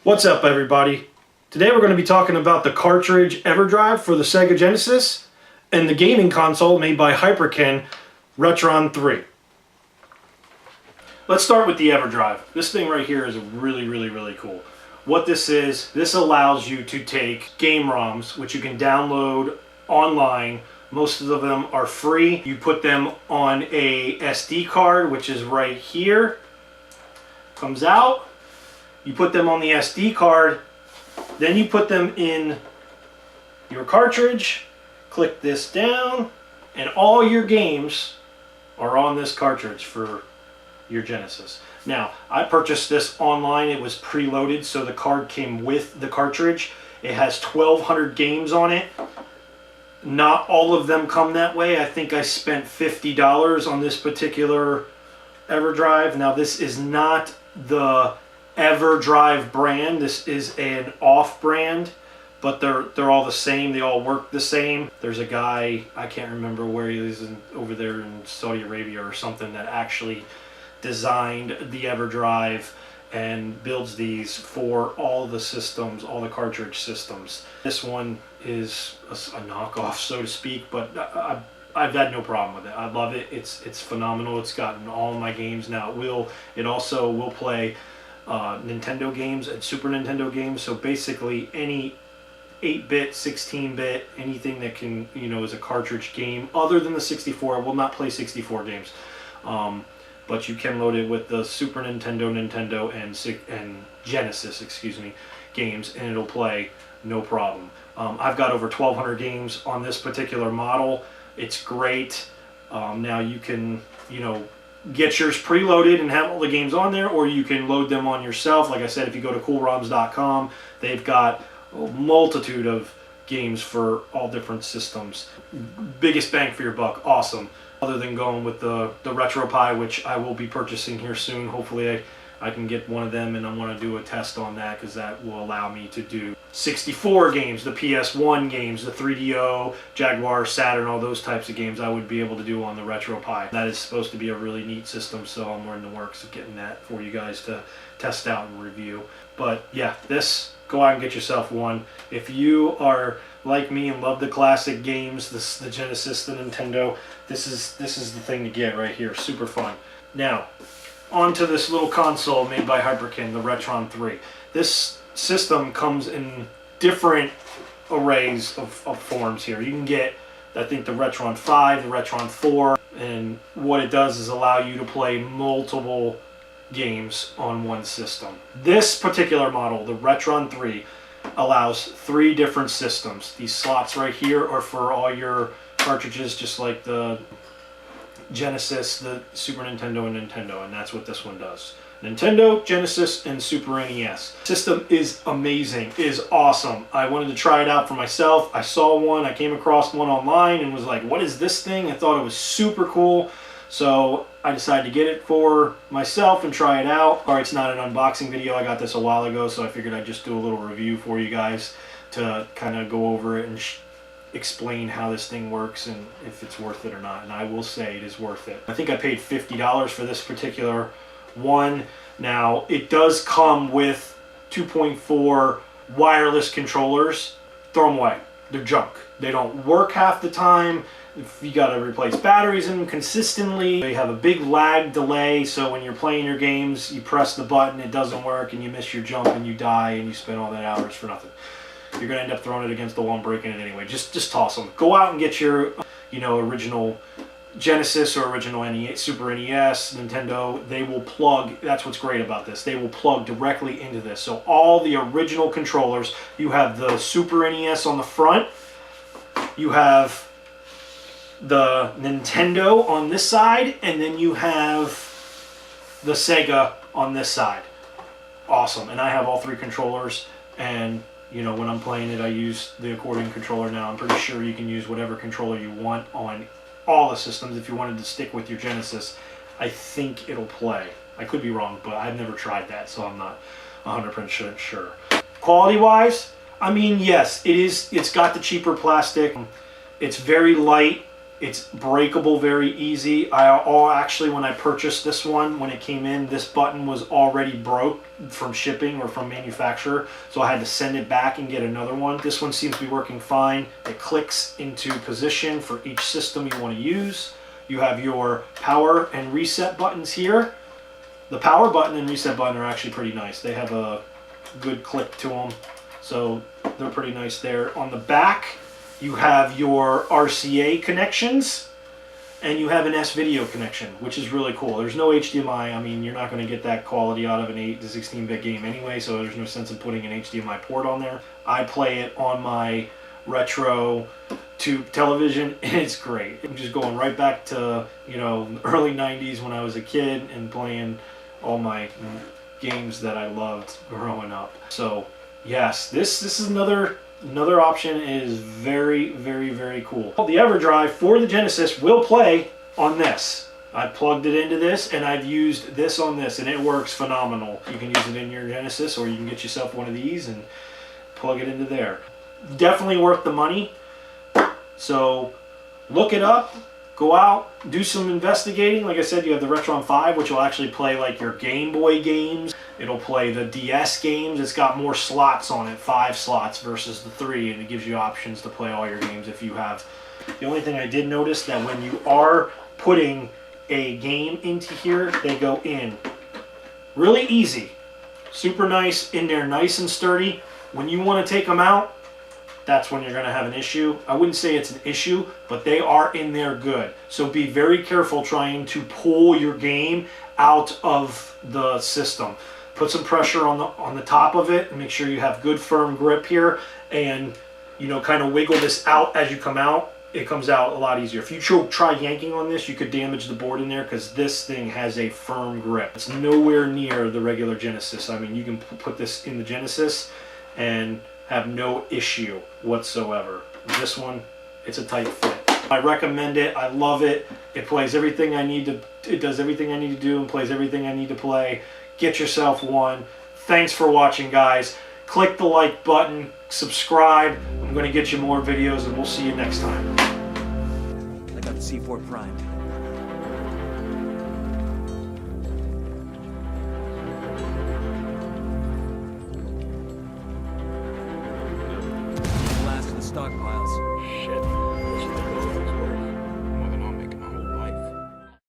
What's up, everybody? Today we're going to be talking about the cartridge Everdrive for the Sega Genesis and the gaming console made by Hyperkin, Retron3. Let's start with the Everdrive. This thing right here is really cool. What this is, this allows you to take game ROMs, which you can download online. Most of them are free. You put them on a SD card, which is right here. Comes out. You put them on the SD card, then you put them in your cartridge, click this down, and all your games are on this cartridge for your Genesis. Now, I purchased this online. It was preloaded, so the card came with the cartridge. It has 1,200 games on it. Not all of them come that way. I think I spent $50 on this particular Everdrive. Now, this is not the Everdrive brand. This is an off brand, but they're all the same. They all work the same. There's a guy, I can't remember where he is, over there in Saudi Arabia or something, that actually designed the Everdrive and builds these for all the systems, all the cartridge systems. This one is a knockoff, so to speak, but I've had no problem with it. I love it. It's phenomenal. It's gotten all my games now. It also will play Nintendo games and Super Nintendo games. So basically any 8-bit, 16-bit, anything that can, is a cartridge game other than the 64. I will not play 64 games. But you can load it with the Super Nintendo, and Genesis, games, and it'll play no problem. I've got over 1,200 games on this particular model. It's great. Now you can, get yours preloaded and have all the games on there, or you can load them on yourself. Like I said, if you go to coolroms.com, they've got a multitude of games for all different systems. Biggest bang for your buck. Awesome. Other than going with the Retro3, which I will be purchasing here soon. Hopefully I can get one of them, and I want to do a test on that because that will allow me to do 64 games, the PS1 games, the 3DO, Jaguar, Saturn, all those types of games I would be able to do on the Retro3. That is supposed to be a really neat system, so I'm in the works of getting that for you guys to test out and review. But yeah, go out and get yourself one. If you are like me and love the classic games, the Genesis, the Nintendo, this is the thing to get right here. Super fun. Now, onto this little console made by Hyperkin, the Retron3. This system comes in different arrays of forms here. You can get, I think, the Retron5, the Retron4, and what it does is allow you to play multiple games on one system. This particular model, the Retron3, allows 3 different systems. These slots right here are for all your cartridges, just like the Genesis, the Super Nintendo, and that's what this one does. Nintendo, Genesis, and Super NES. System is amazing, is awesome. I wanted to try it out for myself. I saw one, I came across one online and was like, what is this thing? I thought it was super cool. So I decided to get it for myself and try it out. Alright, it's not an unboxing video. I got this a while ago, so I figured I'd just do a little review for you guys to kind of go over it and explain how this thing works and if it's worth it or not. And I will say it is worth it. I think I paid $50 for this particular one. Now, it does come with 2.4 wireless controllers. Throw them away. They're junk. They don't work half the time. If you got to replace batteries in them consistently, they have a big lag delay, so when you're playing your games, you press the button, it doesn't work, and you miss your jump and you die and you spend all that hours for nothing. You're going to end up throwing it against the wall and breaking it anyway. Just toss them. Go out and get your, original Genesis or original Super NES, Nintendo. They will plug, that's what's great about this, they will plug directly into this. So all the original controllers, you have the Super NES on the front, you have the Nintendo on this side, and then you have the Sega on this side. Awesome. And I have all 3 controllers, and when I'm playing it, I use the accordion controller now. I'm pretty sure you can use whatever controller you want on all the systems. If you wanted to stick with your Genesis, I think it'll play. I could be wrong, but I've never tried that, so I'm not 100% sure. Quality-wise, I mean, yes, it's got the cheaper plastic. It's very light. It's breakable very easy. Actually, when I purchased this one, when it came in, this button was already broke from shipping or from manufacturer, so I had to send it back and get another one. This one seems to be working fine. It clicks into position for each system you want to use. You have your power and reset buttons here. The power button and reset button are actually pretty nice. They have a good click to them, so they're pretty nice there. On the back, you have your RCA connections, and you have an S-video connection, which is really cool. There's no HDMI. I mean, you're not going to get that quality out of an 8 to 16-bit game anyway, so there's no sense in putting an HDMI port on there. I play it on my Retro tube television, and it's great. I'm just going right back to, you know, early 90s when I was a kid and playing all my games that I loved growing up. So yes, this is another option. Is very, very, very cool. The Everdrive for the Genesis will play on this. I plugged it into this, and I've used this on this, and it works phenomenal. You can use it in your Genesis, or you can get yourself one of these and plug it into there. Definitely worth the money. So look it up. Go out, do some investigating. Like I said, you have the Retron3, which will actually play like your Game Boy games. It'll play the DS games. It's got more slots on it, 5 slots versus the 3, and it gives you options to play all your games if you have. The only thing I did notice that when you are putting a game into here, they go in really easy. Super nice in there, nice and sturdy. When you want to take them out, that's when you're going to have an issue. I wouldn't say it's an issue, but they are in there good. So be very careful trying to pull your game out of the system. Put some pressure on the top of it and make sure you have good firm grip here, and you know, kind of wiggle this out as you come out. It comes out a lot easier. If you try yanking on this, you could damage the board in there, because this thing has a firm grip. It's nowhere near the regular Genesis. I mean, you can put this in the Genesis and have no issue whatsoever. This one, it's a tight fit. I recommend it. I love it. It plays everything I need to. It does everything I need to do and plays everything I need to play. Get yourself one. Thanks for watching, guys. Click the like button, subscribe. I'm going to get you more videos, and we'll see you next time. I got the C4 primed. Blast in the stockpile.